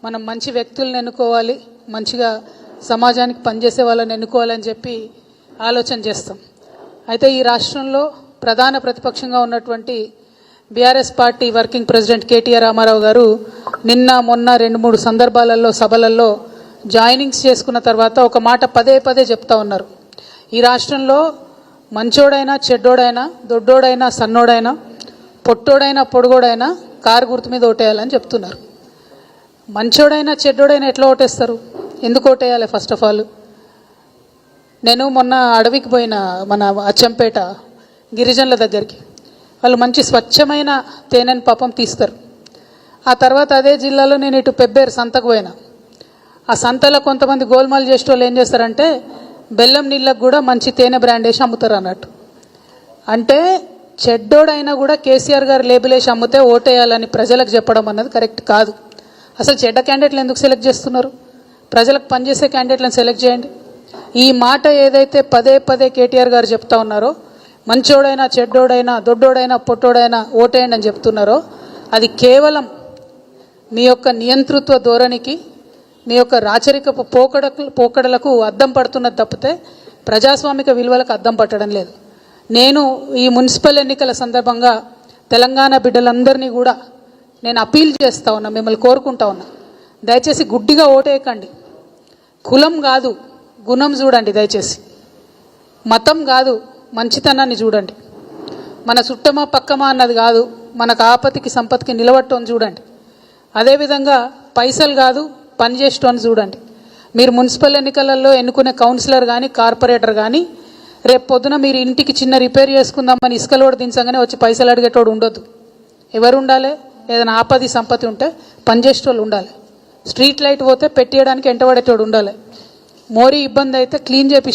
మనం మంచి వ్యక్తులను ఎన్నుకోవాలి, మంచిగా సమాజానికి పనిచేసే వాళ్ళని ఎన్నుకోవాలని చెప్పి ఆలోచన చేస్తాం. అయితే ఈ రాష్ట్రంలో ప్రధాన ప్రతిపక్షంగా ఉన్నటువంటి BRS party working president KTR Ramarao గారు నిన్న మొన్న 2-3 సందర్భాలలో సభలలో జాయినింగ్స్ చేసుకున్న తర్వాత ఒక మాట పదే పదే చెప్తా ఉన్నారు. ఈ రాష్ట్రంలో మంచోడైనా చెడ్డోడైనా దొడ్డోడైనా సన్నోడైనా పొట్టోడైనా పొడుగోడైనా కారు గుర్తు మీద ఓటేయాలని చెప్తున్నారు. మంచోడైనా చెడ్డోడైనా ఎట్లా ఓటేస్తారు? ఎందుకు ఓటేయాలి? ఫస్ట్ ఆఫ్ ఆల్ నేను మొన్న అడవికి పోయిన మన అచ్చంపేట గిరిజనుల దగ్గరికి. వాళ్ళు మంచి స్వచ్ఛమైన తేనెను పాపం తీస్తారు. ఆ తర్వాత అదే జిల్లాలో నేను ఇటు పెబ్బేరు సంతకు పోయినా. ఆ సంతలో కొంతమంది గోల్మాల్ చేసే వాళ్ళు ఏం చేస్తారంటే బెల్లం నీళ్ళకు కూడా మంచి తేనె బ్రాండ్ వేసి అమ్ముతారు అన్నట్టు. అంటే చెడ్డోడైనా కూడా కేసీఆర్ గారు లేబుల్ వేసి అమ్మితే ఓటేయాలని ప్రజలకు చెప్పడం అన్నది కరెక్ట్ కాదు. అసలు చెడ్డ క్యాండిడేట్లు ఎందుకు సెలెక్ట్ చేస్తున్నారు? ప్రజలకు పనిచేసే క్యాండిడేట్లను సెలెక్ట్ చేయండి. ఈ మాట ఏదైతే పదే పదే కేటీఆర్ గారు చెప్తా ఉన్నారో, మంచోడైనా చెడ్డోడైనా దొడ్డోడైనా పొట్టోడైనా ఓటేయండి అని చెప్తున్నారో, అది కేవలం మీ యొక్క నియంతృత్వ ధోరణికి, మీ యొక్క రాచరికపు పోకడలకు అద్దం పడుతున్నది తప్పితే ప్రజాస్వామిక విలువలకు అద్దం పట్టడం లేదు. నేను ఈ మున్సిపల్ ఎన్నికల సందర్భంగా తెలంగాణ బిడ్డలందరినీ కూడా నేను అపీల్ చేస్తూ ఉన్నా, మిమ్మల్ని కోరుకుంటా ఉన్నా, దయచేసి గుడ్డిగా ఓటేయకండి. కులం కాదు గుణం చూడండి, దయచేసి మతం కాదు మంచితనాన్ని చూడండి. మన చుట్టమా పక్కమా అన్నది కాదు, మనకు ఆపతికి సంపత్తికి నిలబట్టని చూడండి. అదేవిధంగా పైసలు కాదు పనిచేసేటోని చూడండి. మీరు మున్సిపల్ ఎన్నికలలో ఎన్నుకునే కౌన్సిలర్ కానీ కార్పొరేటర్ కానీ రేపు పొద్దున మీరు ఇంటికి చిన్న రిపేర్ చేసుకుందామని ఇసుక లోడ్ దించగానే వచ్చి పైసలు అడిగేటోడు ఉండొద్దు. ఎవరు ఉండాలి? ఏదైనా ఆపది సంపత్తి ఉంటే పనిచేసేటోళ్ళు ఉండాలి. స్ట్రీట్ లైట్ పోతే పెట్టేయడానికి ఎంటబడేటోడు ఉండాలి. మోరీ ఇబ్బంది అయితే క్లీన్ చేపి